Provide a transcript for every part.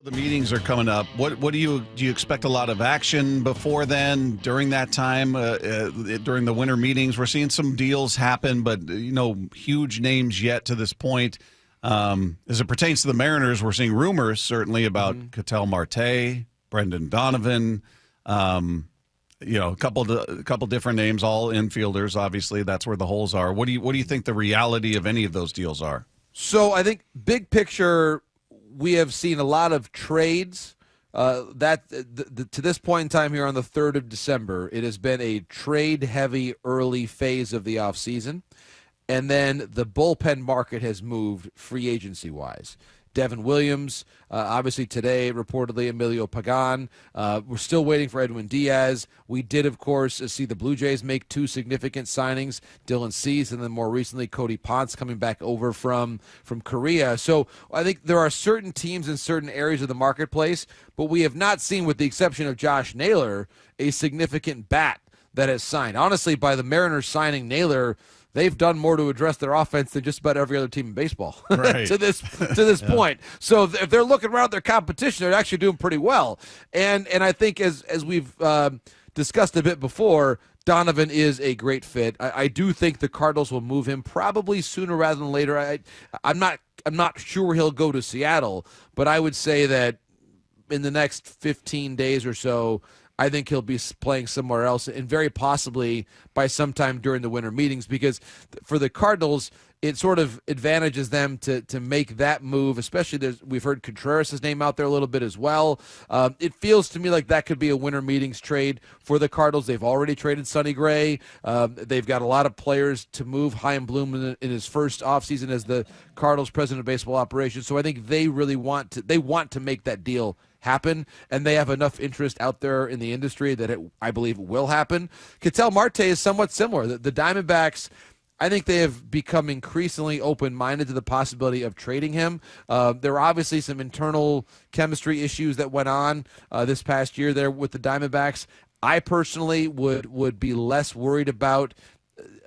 The meetings are coming up. What do you expect a lot of action before then? During that time, during the winter meetings, we're seeing some deals happen, but huge names yet to this point. As it pertains to the Mariners, we're seeing rumors certainly about Ketel Marte, Brendan Donovan. A couple different names, all infielders. Obviously, that's where the holes are. What do you think the reality of any of those deals are? So I think big picture, we have seen a lot of trades. To this point in time here on the 3rd of December, it has been a trade-heavy early phase of the offseason. And then the bullpen market has moved free agency-wise. Devin Williams, obviously today, reportedly Emilio Pagan. We're still waiting for Edwin Diaz. We did, of course, see the Blue Jays make 2 significant signings, Dylan Cease, and then more recently Cody Ponce coming back over from Korea. So I think there are certain teams in certain areas of the marketplace, but we have not seen, with the exception of Josh Naylor, a significant bat that has signed. Honestly, by the Mariners signing Naylor, they've done more to address their offense than just about every other team in baseball right. to this point. So if they're looking around their competition, they're actually doing pretty well. And I think as we've discussed a bit before, Donovan is a great fit. I do think the Cardinals will move him probably sooner rather than later. I'm not sure he'll go to Seattle, but I would say that in the next 15 days or so, I think he'll be playing somewhere else, and very possibly by sometime during the winter meetings, because for the Cardinals, it sort of advantages them to make that move, especially we've heard Contreras' name out there a little bit as well. It feels to me like that could be a winter meetings trade for the Cardinals. They've already traded Sonny Gray. They've got a lot of players to move. Chaim Bloom in his first offseason as the Cardinals president of baseball operations. So I think they really want to make that deal happen, and they have enough interest out there in the industry that I believe will happen. Ketel Marte is somewhat similar. The Diamondbacks, I think they have become increasingly open-minded to the possibility of trading him. There were obviously some internal chemistry issues that went on this past year there with the Diamondbacks. I personally would be less worried about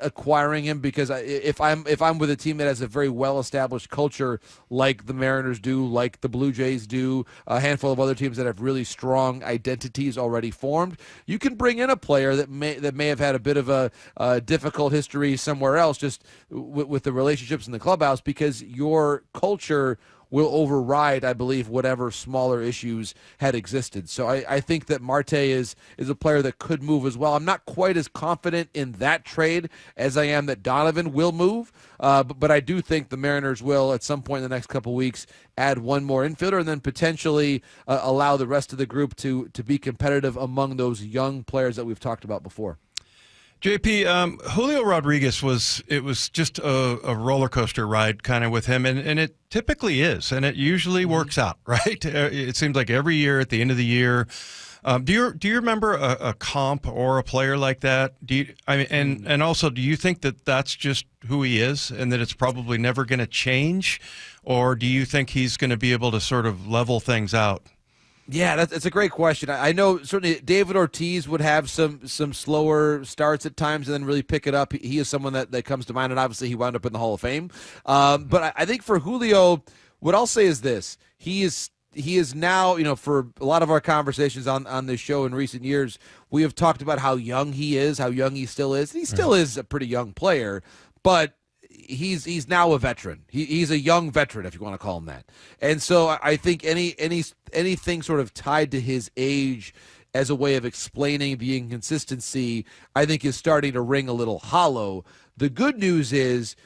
acquiring him, because if I'm with a team that has a very well-established culture like the Mariners do, like the Blue Jays do, a handful of other teams that have really strong identities already formed, you can bring in a player that may have had a bit of a difficult history somewhere else, just with the relationships in the clubhouse, because your culture will override, I believe, whatever smaller issues had existed. So I think that Marte is a player that could move as well. I'm not quite as confident in that trade as I am that Donovan will move, but I do think the Mariners will, at some point in the next couple weeks, add one more infielder and then potentially allow the rest of the group to be competitive among those young players that we've talked about before. JP, Julio Rodríguez was just a roller coaster ride kind of with him, and it typically is, and it usually works out, right? It seems like every year at the end of the year. Do you remember a comp or a player like that? And also, do you think that that's just who he is, and that it's probably never going to change, or do you think he's going to be able to sort of level things out? Yeah, that's a great question. I know certainly David Ortiz would have some slower starts at times and then really pick it up. He is someone that comes to mind, and obviously he wound up in the Hall of Fame. But I think for Julio, what I'll say is this. He is now, for a lot of our conversations on this show in recent years, we have talked about how young he is, how young he still is. He still is a pretty young player, but he's now a veteran. He's a young veteran, if you want to call him that. And so I think anything sort of tied to his age as a way of explaining the inconsistency, I think is starting to ring a little hollow. The good news is,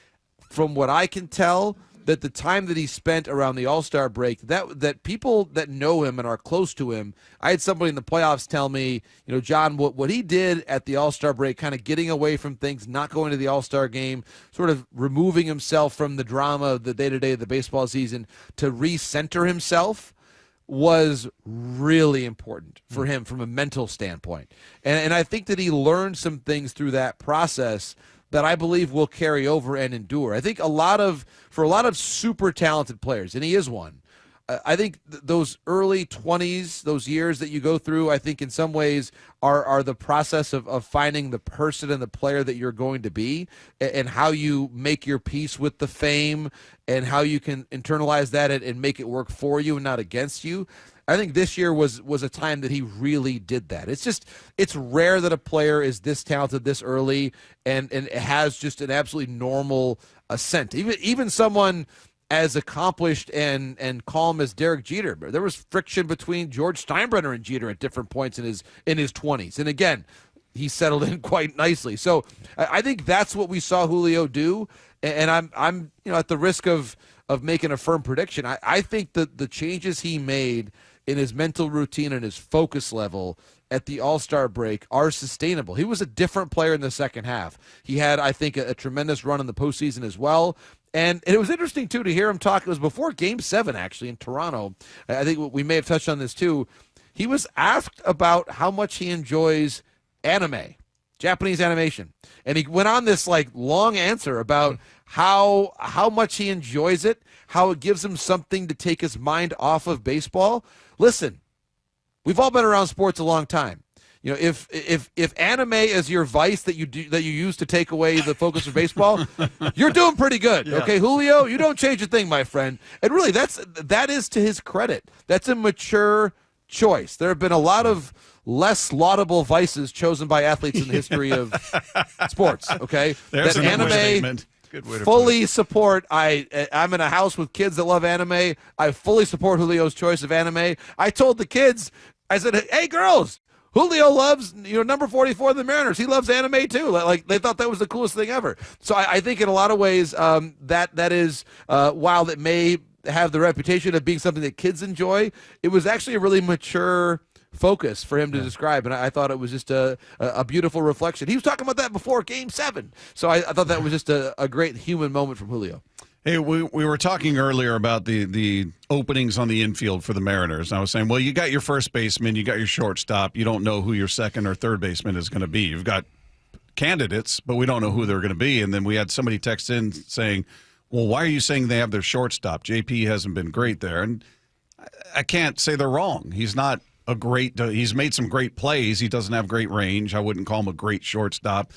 from what I can tell, that the time that he spent around the All-Star break, that people that know him and are close to him, I had somebody in the playoffs tell me, John, what he did at the All-Star break, kind of getting away from things, not going to the All-Star game, sort of removing himself from the drama of the day-to-day of the baseball season to recenter himself, was really important for him from a mental standpoint. And I think that he learned some things through that process that I believe will carry over and endure. I think for a lot of super talented players, and he is one, I think those early 20s, those years that you go through, I think in some ways are the process of finding the person and the player that you're going to be, and how you make your peace with the fame and how you can internalize that and make it work for you and not against you. I think this year was a time that he really did that. It's rare that a player is this talented this early and has just an absolutely normal ascent. Even someone as accomplished and calm as Derek Jeter. There was friction between George Steinbrenner and Jeter at different points in his 20s. And again, he settled in quite nicely. So I think that's what we saw Julio do. And I'm at the risk of making a firm prediction. I think that the changes he made in his mental routine and his focus level at the All-Star break are sustainable. He was a different player in the second half. He had, I think, a tremendous run in the postseason as well. And it was interesting, too, to hear him talk. It was before Game 7, actually, in Toronto. I think we may have touched on this, too. He was asked about how much he enjoys anime, Japanese animation. And he went on this, long answer about how much he enjoys it, how it gives him something to take his mind off of baseball. Listen, we've all been around sports a long time. If anime is your vice that you use to take away the focus of baseball, you're doing pretty good. Yeah. Okay, Julio, you don't change a thing, my friend. And really, that is to his credit. That's a mature choice. There have been a lot of less laudable vices chosen by athletes in the history of sports. Okay, there's that anime. Fully support. I'm in a house with kids that love anime. I fully support Julio's choice of anime. I told the kids, I said, "Hey, girls, Julio loves number 44 of the Mariners. He loves anime too." Like they thought that was the coolest thing ever. So I think in a lot of ways that is while it may have the reputation of being something that kids enjoy, it was actually a really mature focus for him to describe, and I thought it was just a beautiful reflection. He was talking about that before Game 7, so I thought that was just a great human moment from Julio. Hey, we were talking earlier about the openings on the infield for the Mariners, and I was saying, well, you got your first baseman, you got your shortstop, you don't know who your second or third baseman is going to be. You've got candidates, but we don't know who they're going to be, and then we had somebody text in saying, well, why are you saying they have their shortstop? JP hasn't been great there, and I can't say they're wrong. He's not he's made some great plays. He doesn't have great range. I wouldn't call him a great shortstop.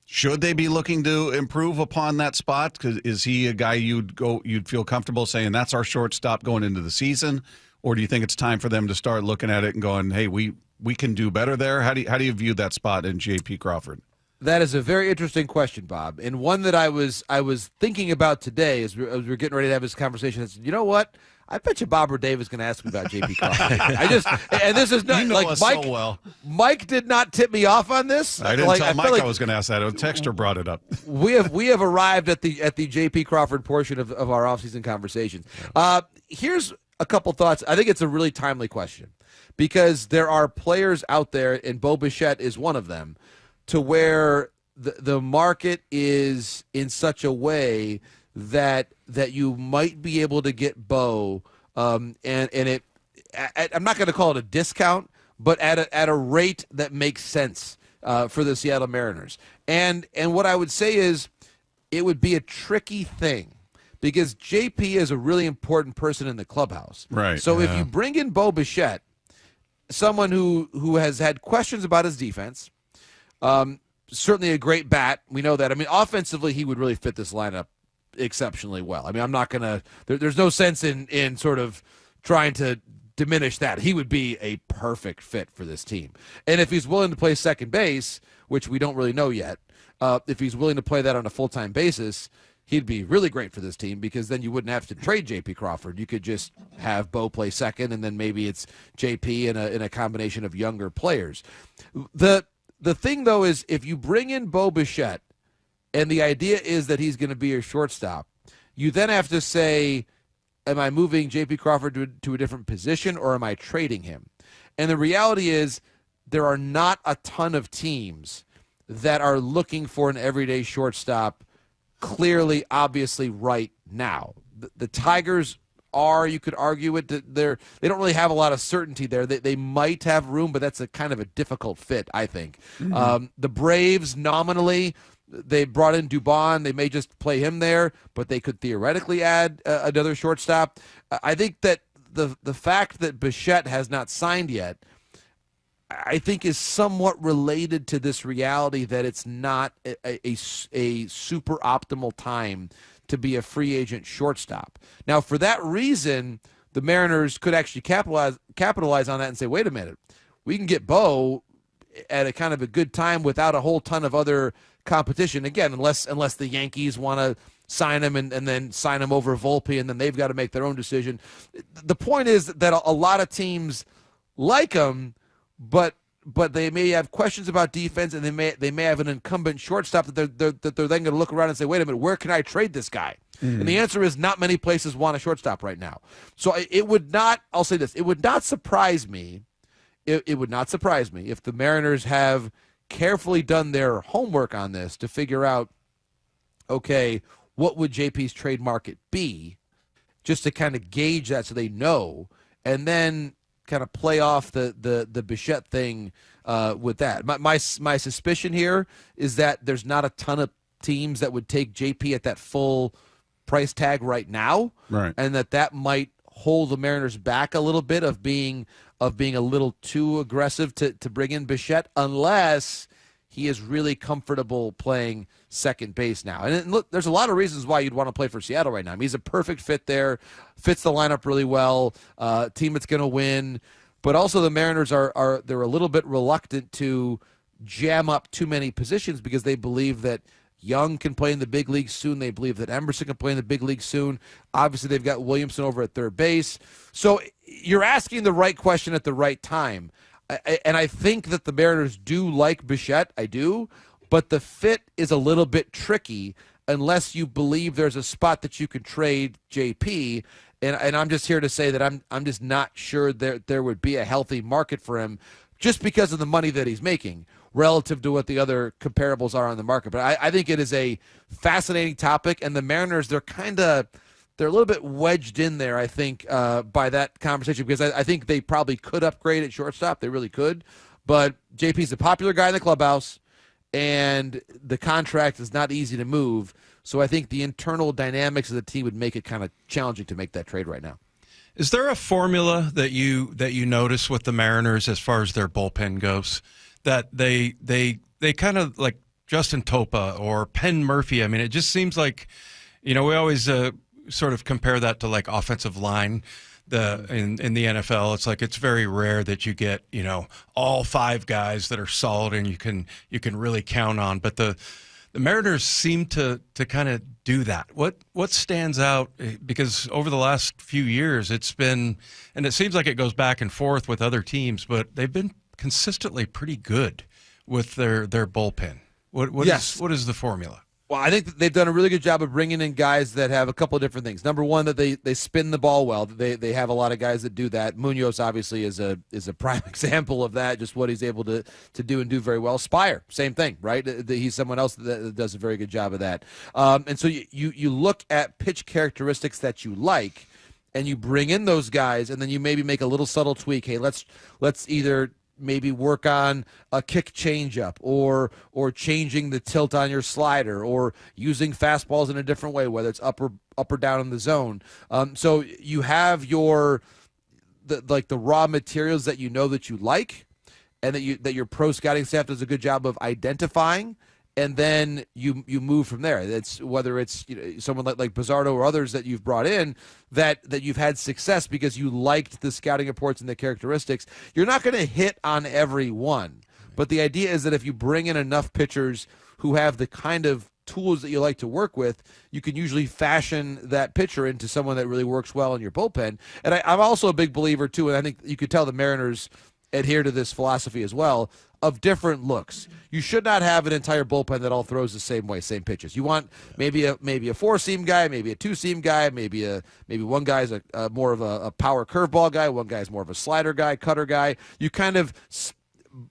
Should they be looking to improve upon that spot? Because is he a guy you'd feel comfortable saying that's our shortstop going into the season, or do you think it's time for them to start looking at it and going, hey, we can do better there? How do you view that spot in J.P. Crawford? That is a very interesting question, Bob, and one that I was thinking about today as we were getting ready to have this conversation. I said, you know what? I bet you Bob or Dave is going to ask me about J.P. Crawford. And this is not Mike. So well. Mike did not tip me off on this. I didn't tell Mike I was going to ask that. A texter brought it up. We have arrived at the J.P. Crawford portion of our offseason conversations. Here's a couple thoughts. I think it's a really timely question because there are players out there, and Bo Bichette is one of them, to where the market is in such a way that you might be able to get Bo, and it. I'm not going to call it a discount, but at a rate that makes sense for the Seattle Mariners. And what I would say is, it would be a tricky thing because JP is a really important person in the clubhouse. Right. So if you bring in Bo Bichette, someone who has had questions about his defense, certainly a great bat. We know that. I mean, offensively, he would really fit this lineup exceptionally well. I mean, I'm not going to there's no sense in sort of trying to diminish that. He would be a perfect fit for this team. And if he's willing to play second base, which we don't really know yet, if he's willing to play that on a full-time basis, he'd be really great for this team because then you wouldn't have to trade J.P. Crawford. You could just have Bo play second, and then maybe it's J.P. in a combination of younger players. The thing, though, is if you bring in Bo Bichette, and the idea is that he's going to be your shortstop, you then have to say, am I moving J.P. Crawford to a different position, or am I trading him? And the reality is there are not a ton of teams that are looking for an everyday shortstop clearly, obviously, right now. The Tigers are, you could argue it, they don't really have a lot of certainty there. They might have room, but that's a kind of a difficult fit, I think. Mm-hmm. The Braves, nominally, they brought in Dubon. They may just play him there, but they could theoretically add another shortstop. I think that the fact that Bichette has not signed yet, I think, is somewhat related to this reality that it's not a super optimal time to be a free agent shortstop. Now, for that reason, the Mariners could actually capitalize on that and say, wait a minute, we can get Bo at a kind of a good time without a whole ton of other competition. Again, unless the Yankees want to sign him and then sign him over Volpe, and then they've got to make their own decision. The point is that a lot of teams like him, but they may have questions about defense, and they may have an incumbent shortstop that they're then going to look around and say, wait a minute, where can I trade this guy? Mm-hmm. And the answer is not many places want a shortstop right now. So it would not, I'll say this, it would not surprise me. It would not surprise me if the Mariners have carefully done their homework on this to figure out, okay, what would JP's trade market be, just to kind of gauge that so they know, and then kind of play off the Bichette thing with that. My suspicion here is that there's not a ton of teams that would take JP at that full price tag right now, right? And that might hold the Mariners back a little bit of being a little too aggressive to bring in Bichette, unless he is really comfortable playing second base now. And look, there's a lot of reasons why you'd want to play for Seattle right now. I mean, he's a perfect fit there, fits the lineup really well, team that's going to win. But also the Mariners they're a little bit reluctant to jam up too many positions because they believe that Young can play in the big leagues soon. They believe that Emerson can play in the big leagues soon. Obviously, they've got Williamson over at third base. So you're asking the right question at the right time. And I think that the Mariners do like Bichette. I do. But the fit is a little bit tricky unless you believe there's a spot that you could trade JP. And I'm just here to say that I'm just not sure there would be a healthy market for him just because of the money that he's making relative to what the other comparables are on the market. But I think it is a fascinating topic, and the Mariners, they're a little bit wedged in there, I think, by that conversation, because I think they probably could upgrade at shortstop. They really could. But JP's a popular guy in the clubhouse, and the contract is not easy to move. So I think the internal dynamics of the team would make it kind of challenging to make that trade right now. Is there a formula that you notice with the Mariners as far as their bullpen goes, that they kind of like Justin Topa or Penn Murphy? I mean, it just seems like, we always sort of compare that to like offensive line. In the NFL, it's like it's very rare that you get all five guys that are solid and you can really count on. But the Mariners seem to kind of do that. What stands out? Because over the last few years, it's been, and it seems like it goes back and forth with other teams, but they've been consistently pretty good with their bullpen. What is the formula? Well, I think that they've done a really good job of bringing in guys that have a couple of different things. Number one, that they spin the ball well. They have a lot of guys that do that. Munoz obviously is a prime example of that, just what he's able to do and do very well. Spire, same thing, right? He's someone else that does a very good job of that. And so you look at pitch characteristics that you like, and you bring in those guys, and then you maybe make a little subtle tweak. Hey, let's either maybe work on a kick changeup or changing the tilt on your slider or using fastballs in a different way, whether it's up or down in the zone. So you have the raw materials that that you like, and that your pro scouting staff does a good job of identifying, and then you move from there. It's whether it's someone like Bizzardo or others that you've brought in that you've had success because you liked the scouting reports and the characteristics. You're not going to hit on every one, but the idea is that if you bring in enough pitchers who have the kind of tools that you like to work with, you can usually fashion that pitcher into someone that really works well in your bullpen. And I'm also a big believer too, and I think you could tell the Mariners adhere to this philosophy as well, of different looks. You should not have an entire bullpen that all throws the same way, same pitches. You want maybe a four-seam guy, maybe a two-seam guy, maybe one guy's a more of a power curveball guy, one guy's more of a slider guy, cutter guy. You kind of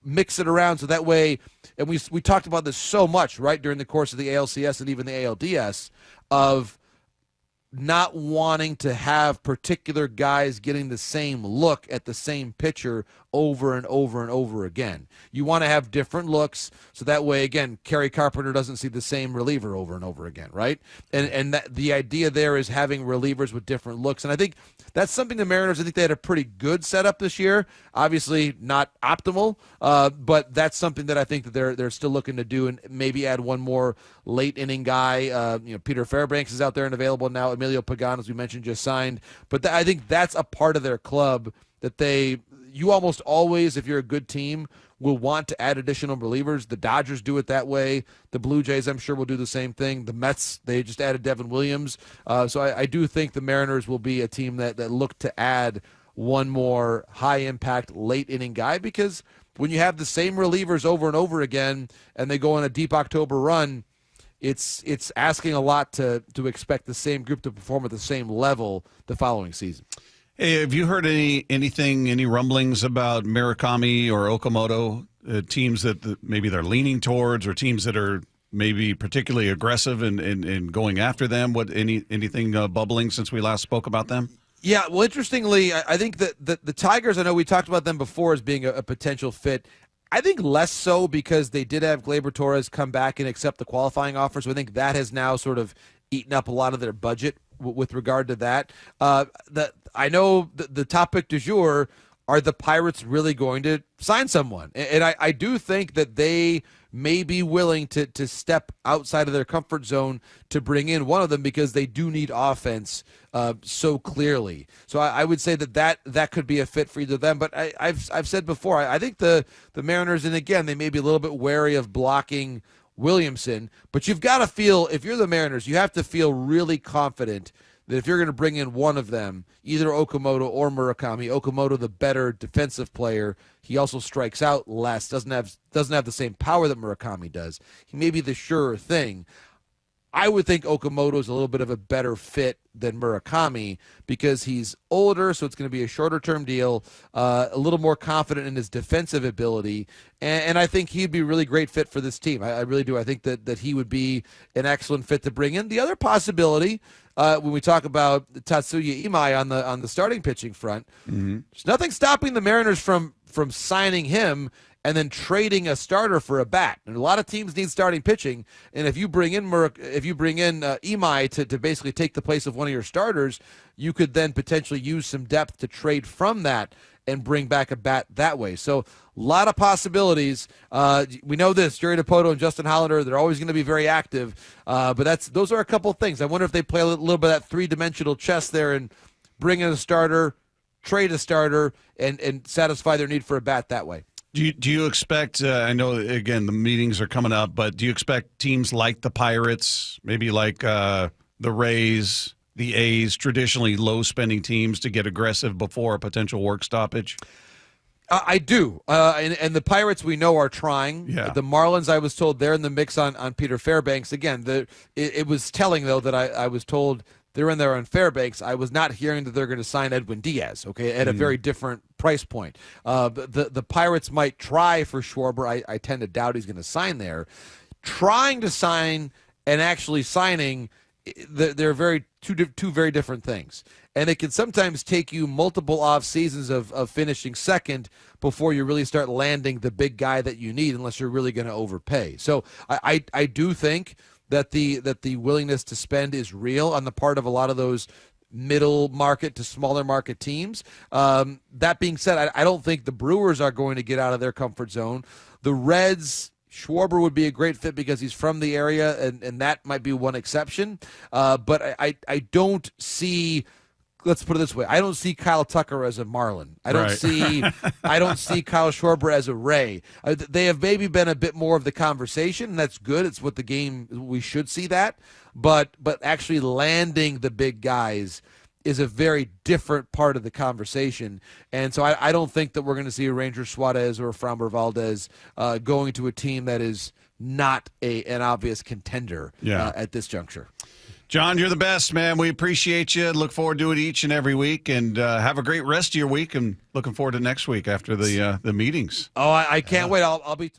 mix it around so that way, and we talked about this so much, right, during the course of the ALCS and even the ALDS, of not wanting to have particular guys getting the same look at the same pitcher over and over and over again. You want to have different looks, so that way, again, Kerry Carpenter doesn't see the same reliever over and over again, right? And the idea there is having relievers with different looks. And I think that's something the Mariners, I think they had a pretty good setup this year. Obviously not optimal, but that's something that I think that they're still looking to do, and maybe add one more late inning guy. Peter Fairbanks is out there and available now. Emilio Pagan, as we mentioned, just signed. But I think that's a part of their club that you almost always, if you're a good team, will want to add additional relievers. The Dodgers do it that way. The Blue Jays, I'm sure, will do the same thing. The Mets, they just added Devin Williams. So I do think the Mariners will be a team that look to add one more high-impact late-inning guy, because when you have the same relievers over and over again and they go on a deep October run, it's asking a lot to expect the same group to perform at the same level the following season. Hey, have you heard any rumblings about Murakami or Okamoto, teams that maybe they're leaning towards, or teams that are maybe particularly aggressive in going after them? Anything bubbling since we last spoke about them? Yeah, well, interestingly, I think that the Tigers, I know we talked about them before as being a potential fit. I think less so, because they did have Gleyber Torres come back and accept the qualifying offer, so I think that has now sort of eaten up a lot of their budget with regard to that. I know the topic du jour, are the Pirates really going to sign someone? And I do think that they may be willing to step outside of their comfort zone to bring in one of them, because they do need offense so clearly. So I would say that could be a fit for either of them. But I've said before, I think the Mariners, and again, they may be a little bit wary of blocking Williamson, but you've got to feel, if you're the Mariners, you have to feel really confident that if you're going to bring in one of them, either Okamoto or Murakami, Okamoto the better defensive player, he also strikes out less, doesn't have the same power that Murakami does. He may be the surer thing. I would think Okamoto is a little bit of a better fit than Murakami, because he's older, so it's going to be a shorter-term deal, a little more confident in his defensive ability, and I think he'd be a really great fit for this team. I really do. I think that he would be an excellent fit to bring in. The other possibility, when we talk about Tatsuya Imai on the starting pitching front, there's nothing stopping the Mariners from signing him and then trading a starter for a bat. And a lot of teams need starting pitching, and if you bring in Imai to basically take the place of one of your starters, you could then potentially use some depth to trade from that and bring back a bat that way. So a lot of possibilities. We know this, Jerry Dipoto and Justin Hollander, they're always going to be very active, but those are a couple of things. I wonder if they play a little bit of that three-dimensional chess there and bring in a starter, trade a starter, and satisfy their need for a bat that way. Do you expect, I know, again, the meetings are coming up, but do you expect teams like the Pirates, maybe like the Rays, the A's, traditionally low-spending teams, to get aggressive before a potential work stoppage? I do. And the Pirates, we know, are trying. Yeah. The Marlins, I was told, they're in the mix on Peter Fairbanks. Again, it was telling, though, that I was told they're in there on Fairbanks. I was not hearing that they're going to sign Edwin Diaz, okay, at a very different price point. The Pirates might try for Schwarber. I tend to doubt he's going to sign there. Trying to sign and actually signing, they're two very different things. And it can sometimes take you multiple off seasons of finishing second before you really start landing the big guy that you need, unless you're really going to overpay. So I do think that the willingness to spend is real on the part of a lot of those middle market to smaller market teams. That being said, I don't think the Brewers are going to get out of their comfort zone. The Reds, Schwarber would be a great fit because he's from the area, and that might be one exception. But I don't see, let's put it this way, I don't see Kyle Tucker as a Marlin. I don't see Kyle Schwarber as a Ray. They have maybe been a bit more of the conversation, and that's good. It's what the game, we should see that. But actually landing the big guys is a very different part of the conversation. And so I don't think that we're going to see a Ranger Suarez or a Framber Valdez going to a team that is not an obvious contender at this juncture. John, you're the best, man. We appreciate you. Look forward to it each and every week, and have a great rest of your week, and looking forward to next week after the meetings. Oh, I can't wait. I'll be